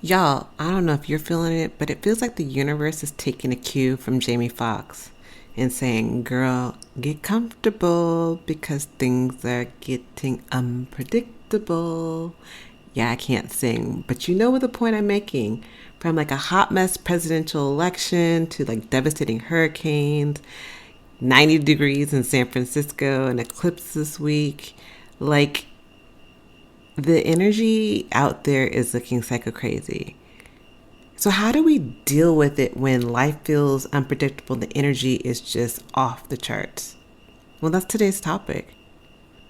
Y'all, I don't know if you're feeling it, but it feels like the universe is taking a cue from Jamie Foxx and saying, girl, get comfortable because things are getting unpredictable. Yeah, I can't sing, but you know what the point I'm making. From like a hot mess presidential election to like devastating hurricanes, 90 degrees in San Francisco, an eclipse this week. Like, the energy out there is looking psycho crazy. So, how do we deal with it when life feels unpredictable? The energy is just off the charts. Well, that's today's topic.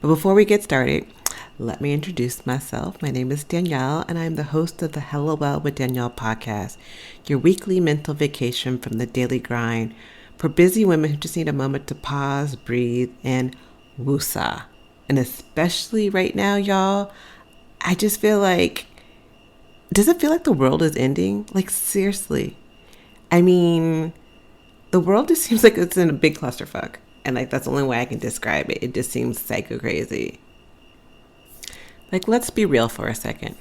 But before we get started, let me introduce myself. My name is Danielle, and I'm the host of the Hello Well with Danielle podcast, your weekly mental vacation from the daily grind for busy women who just need a moment to pause, breathe, and woosah. And especially right now, y'all, I just feel like, does it feel like the world is ending? Like, seriously. I mean, the world just seems like it's in a big clusterfuck. And, like, that's the only way I can describe it. It just seems psycho crazy. Like, let's be real for a second.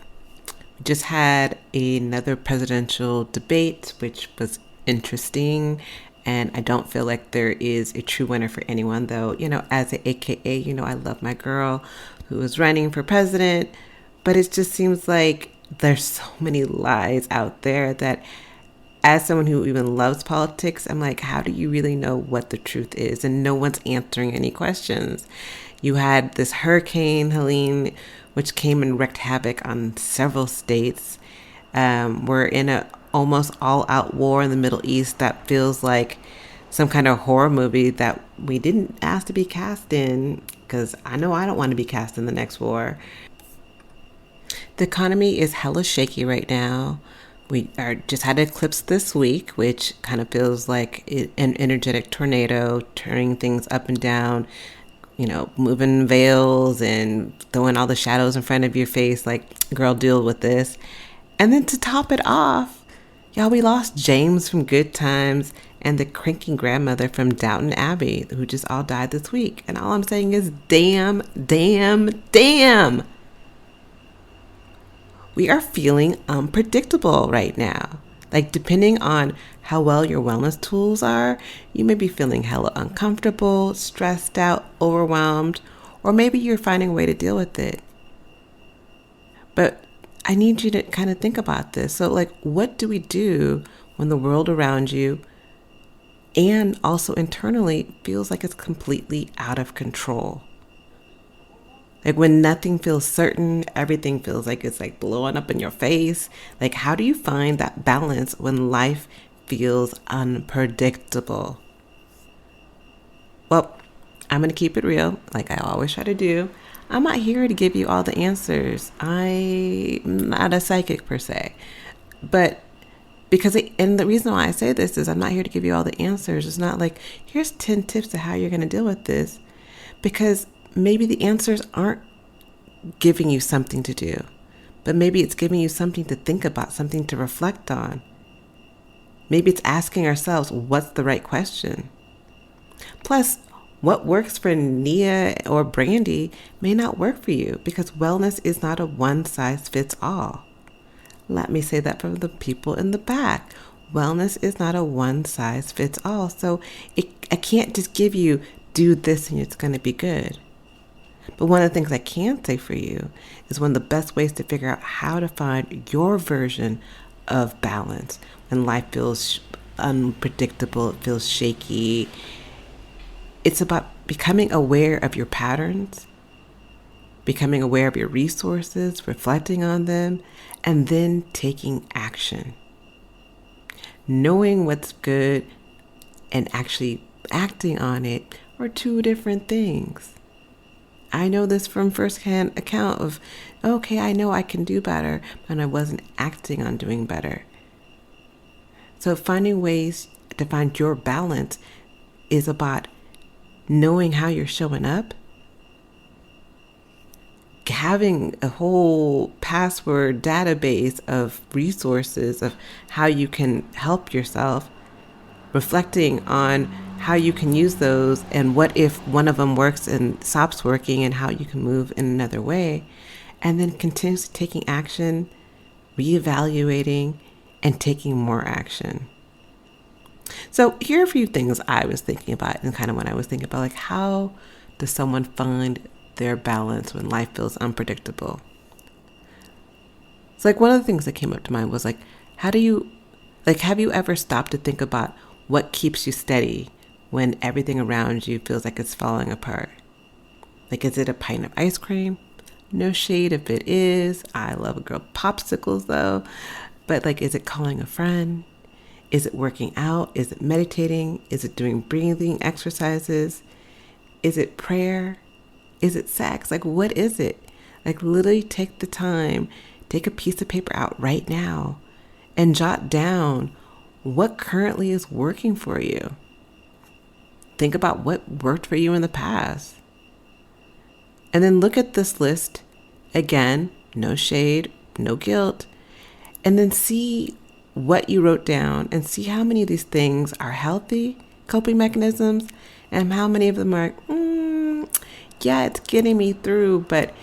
We just had another presidential debate, which was interesting. And I don't feel like there is a true winner for anyone, though, as a AKA, I love my girl who is running for president. But it just seems like there's so many lies out there that, as someone who even loves politics, I'm like, how do you really know what the truth is? And no one's answering any questions. You had this hurricane, Helene, which came and wreaked havoc on several states. We're in a almost all-out war in the Middle East that feels like some kind of horror movie that we didn't ask to be cast in, because I know I don't want to be cast in the next war. The economy is hella shaky right now. We are just had an eclipse this week, which kind of feels like an energetic tornado, turning things up and down, moving veils and throwing all the shadows in front of your face. Like, girl, deal with this. And then to top it off, y'all, we lost James from Good Times and the cranky grandmother from Downton Abbey, who just all died this week. And all I'm saying is, damn, damn, damn. We are feeling unpredictable right now. Like, depending on how well your wellness tools are, you may be feeling hella uncomfortable, stressed out, overwhelmed, or maybe you're finding a way to deal with it. But I need you to kind of think about this. So, like, what do we do when the world around you and also internally feels like it's completely out of control? Like, when nothing feels certain, everything feels like it's like blowing up in your face. Like, how do you find that balance when life feels unpredictable? Well, I'm going to keep it real, like I always try to do. I'm not here to give you all the answers. I'm not a psychic per se. But and the reason why I say this is I'm not here to give you all the answers. It's not like, here's 10 tips to how you're going to deal with this. Because maybe the answers aren't giving you something to do, but maybe it's giving you something to think about, something to reflect on. Maybe it's asking ourselves, what's the right question? Plus, what works for Nia or Brandy may not work for you, because wellness is not a one-size-fits-all. Let me say that for the people in the back. Wellness is not a one-size-fits-all. So I can't just give you, do this and it's going to be good. But one of the things I can say for you is one of the best ways to figure out how to find your version of balance when life feels unpredictable, it feels shaky. It's about becoming aware of your patterns, becoming aware of your resources, reflecting on them, and then taking action. Knowing what's good and actually acting on it are two different things. I know this from firsthand account of, okay, I know I can do better, but I wasn't acting on doing better. So finding ways to find your balance is about knowing how you're showing up, having a whole password database of resources of how you can help yourself, reflecting on how you can use those and what if one of them works and stops working and how you can move in another way, and then continuously taking action, reevaluating, and taking more action. So here are a few things I was thinking about, and kind of when I was thinking about, like, how does someone find their balance when life feels unpredictable? So like one of the things that came up to mind was like, how do you, like, have you ever stopped to think about what keeps you steady when everything around you feels like it's falling apart? Like, is it a pint of ice cream? No shade if it is. I love a girl popsicles though. But like, is it calling a friend? Is it working out? Is it meditating? Is it doing breathing exercises? Is it prayer? Is it sex? Like, what is it? Like, literally take the time, take a piece of paper out right now and jot down what currently is working for you. Think about what worked for you in the past. And then look at this list again, no shade, no guilt, and then see what you wrote down and see how many of these things are healthy coping mechanisms and how many of them are, yeah, it's getting me through, but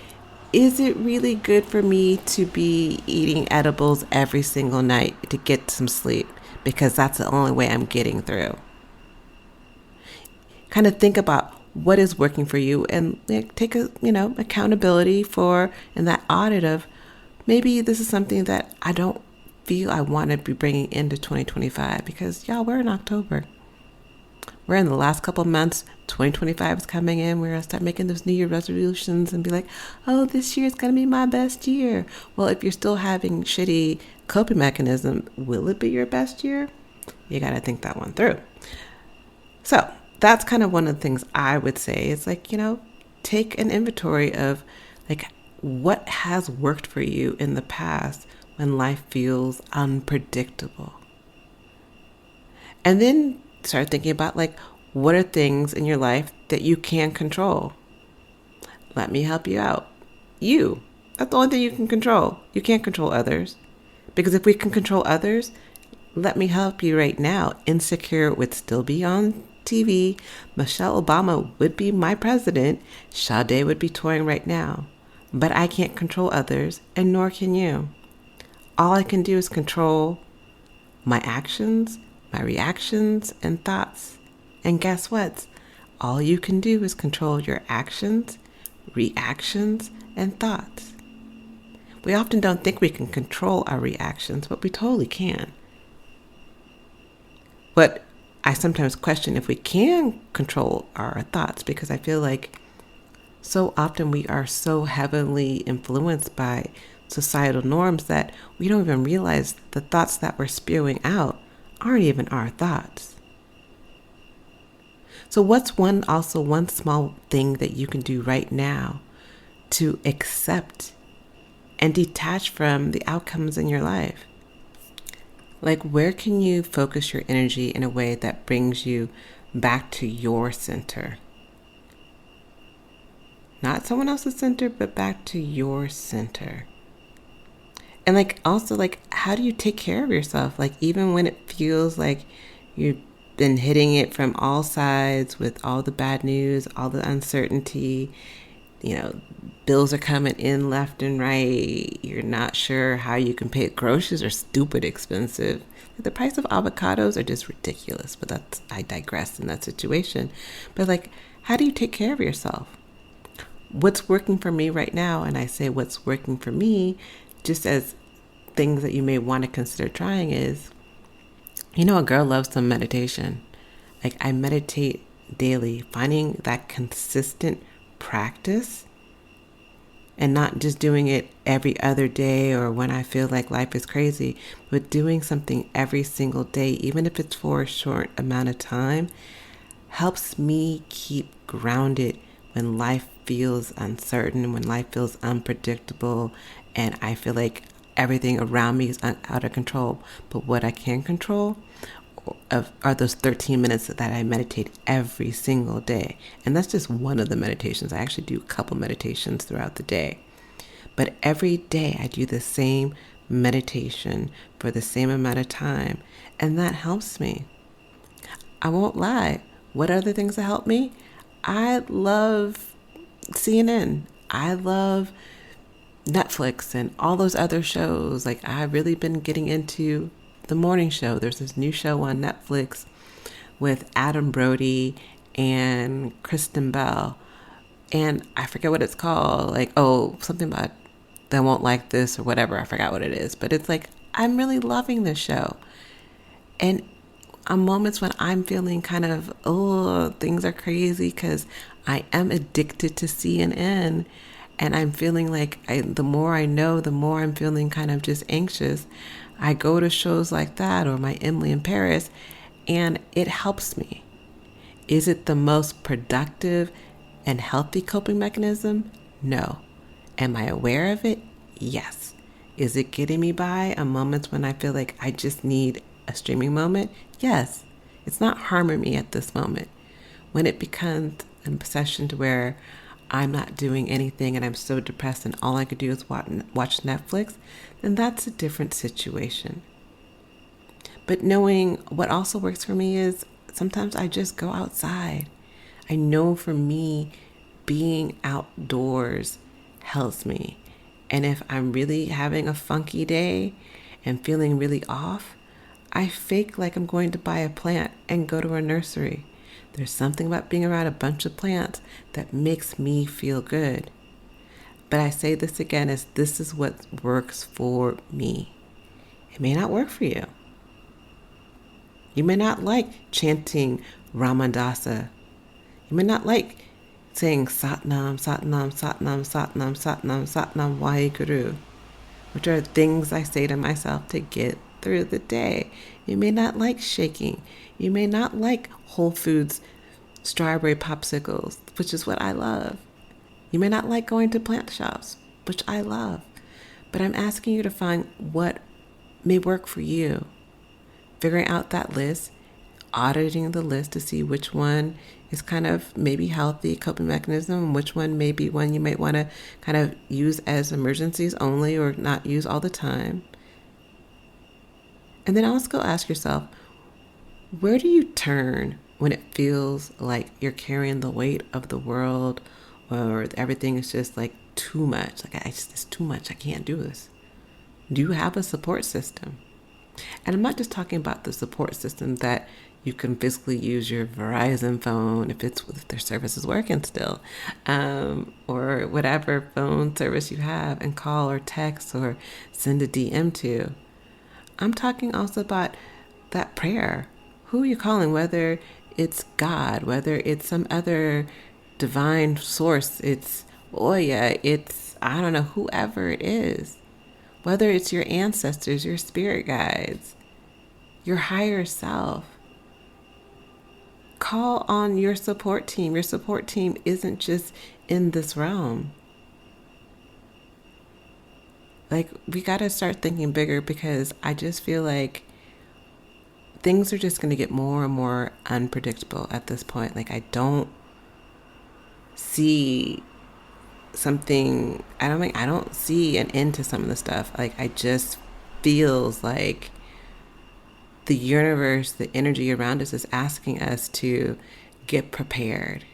is it really good for me to be eating edibles every single night to get some sleep? Because that's the only way I'm getting through. Kind of think about what is working for you and take a accountability for and that audit of maybe this is something that I don't feel I want to be bringing into 2025, because y'all, we're in October. We're in the last couple of months. 2025 is coming in. We're going to start making those New Year resolutions and be like, oh, this year is going to be my best year. Well, if you're still having shitty coping mechanism, will it be your best year? You got to think that one through. So that's kind of one of the things I would say. It's like, take an inventory of like what has worked for you in the past when life feels unpredictable. And then start thinking about like, what are things in your life that you can control? Let me help you out. You. That's the only thing you can control. You can't control others. Because if we can control others, let me help you right now. Insecure would still be on TV. Michelle Obama would be my president. Sade would be touring right now. But I can't control others, and nor can you. All I can do is control my actions, my reactions, and thoughts. And guess what? All you can do is control your actions, reactions, and thoughts. We often don't think we can control our reactions, but we totally can. But I sometimes question if we can control our thoughts, because I feel like so often we are so heavily influenced by societal norms that we don't even realize the thoughts that we're spewing out aren't even our thoughts. So what's one small thing that you can do right now to accept and detach from the outcomes in your life? Like, where can you focus your energy in a way that brings you back to your center? Not someone else's center, but back to your center. And like, also, like, how do you take care of yourself? Like, even when it feels like you've been hitting it from all sides with all the bad news, all the uncertainty, bills are coming in left and right. You're not sure how you can pay. Groceries are stupid expensive. The price of avocados are just ridiculous, but I digress in that situation. But like, how do you take care of yourself? What's working for me right now, and I say what's working for me just as things that you may want to consider trying is, a girl loves some meditation. Like, I meditate daily, finding that consistent practice and not just doing it every other day or when I feel like life is crazy, but doing something every single day, even if it's for a short amount of time, helps me keep grounded when life feels uncertain, when life feels unpredictable, and I feel like everything around me is out of control. But what I can control are those 13 minutes that I meditate every single day. And that's just one of the meditations. I actually do a couple meditations throughout the day. But every day I do the same meditation for the same amount of time. And that helps me. I won't lie. What other things that help me? I love CNN. I love Netflix and all those other shows. Like, I've really been getting into the morning show. There's this new show on Netflix with Adam Brody and Kristen Bell. And I forget what it's called. Like, oh, something about they won't like this or whatever. I forgot what it is. But it's like, I'm really loving this show. And on moments when I'm feeling kind of, oh, things are crazy because I am addicted to CNN, and I'm feeling like the more I know, the more I'm feeling kind of just anxious. I go to shows like that or my Emily in Paris, and it helps me. Is it the most productive and healthy coping mechanism? No. Am I aware of it? Yes. Is it getting me by on moments when I feel like I just need a streaming moment? Yes. It's not harming me at this moment. When it becomes an obsession to where I'm not doing anything and I'm so depressed and all I could do is watch Netflix, then that's a different situation. But knowing what also works for me is sometimes I just go outside. I know for me, being outdoors helps me. And if I'm really having a funky day and feeling really off, I fake like I'm going to buy a plant and go to a nursery. There's something about being around a bunch of plants that makes me feel good. But I say this again as this is what works for me. It may not work for you. You may not like chanting Ramadasa. You may not like saying Satnam, Satnam, Satnam, Satnam, Satnam, Satnam, Waheguru, which are things I say to myself to get through the day. You may not like shaking. You may not like Whole Foods strawberry popsicles, which is what I love. You may not like going to plant shops, which I love. But I'm asking you to find what may work for you. Figuring out that list, auditing the list to see which one is kind of maybe healthy coping mechanism and which one may be one you might want to kind of use as emergencies only or not use all the time. And then also go ask yourself, where do you turn when it feels like you're carrying the weight of the world or everything is just like too much? Like, it's too much. I can't do this. Do you have a support system? And I'm not just talking about the support system that you can physically use your Verizon phone if their service is working still, or whatever phone service you have, and call or text or send a DM to. I'm talking also about that prayer. Who are you calling? Whether it's God, whether it's some other divine source, it's Oya, it's, I don't know, whoever it is. Whether it's your ancestors, your spirit guides, your higher self. Call on your support team. Your support team isn't just in this realm. Like, we got to start thinking bigger because I just feel like things are just going to get more and more unpredictable at this point. Like, I don't see I don't see an end to some of the stuff. Like, I just feels like the universe, the energy around us is asking us to get prepared.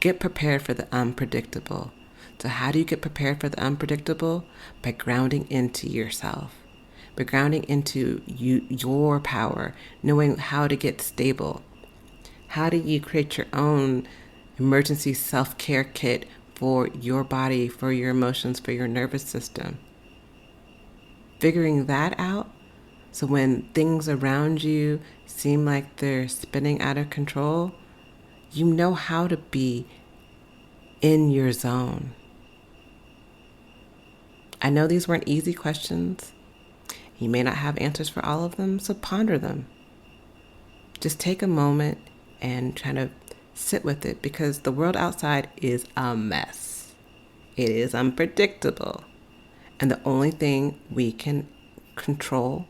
Get prepared for the unpredictable. So how do you get prepared for the unpredictable? By grounding into yourself. By grounding into your power, knowing how to get stable. How do you create your own emergency self-care kit for your body, for your emotions, for your nervous system? Figuring that out, so when things around you seem like they're spinning out of control, you know how to be in your zone. I know these weren't easy questions. You may not have answers for all of them, so ponder them. Just take a moment and try to sit with it because the world outside is a mess. It is unpredictable. And the only thing we can control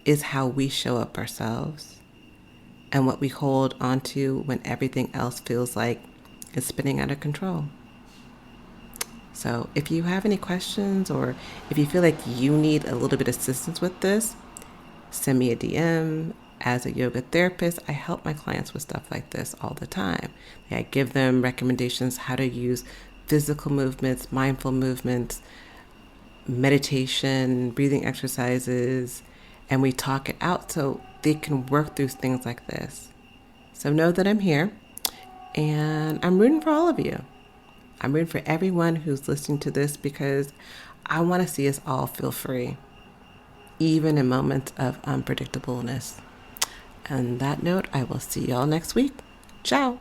is how we show up ourselves and what we hold onto when everything else feels like it's spinning out of control. So if you have any questions or if you feel like you need a little bit of assistance with this, send me a DM. As a yoga therapist, I help my clients with stuff like this all the time. I give them recommendations how to use physical movements, mindful movements, meditation, breathing exercises, and we talk it out so they can work through things like this. So know that I'm here, and I'm rooting for all of you. I'm rooting for everyone who's listening to this because I want to see us all feel free, even in moments of unpredictableness. On that note, I will see y'all next week. Ciao.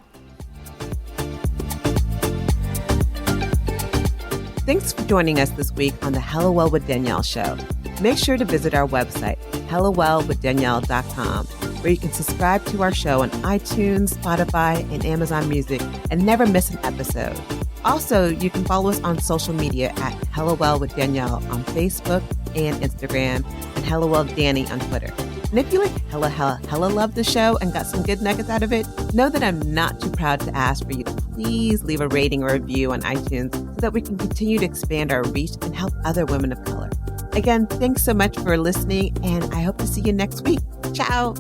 Thanks for joining us this week on the Hello Well with Danielle show. Make sure to visit our website, hellowellwithdanielle.com, where you can subscribe to our show on iTunes, Spotify, and Amazon Music and never miss an episode. Also, you can follow us on social media at Hello Well with Danielle on Facebook and Instagram, and Hello Well Danny on Twitter. And if you hella love the show and got some good nuggets out of it, know that I'm not too proud to ask for you to please leave a rating or review on iTunes so that we can continue to expand our reach and help other women of color. Again, thanks so much for listening, and I hope to see you next week. Ciao.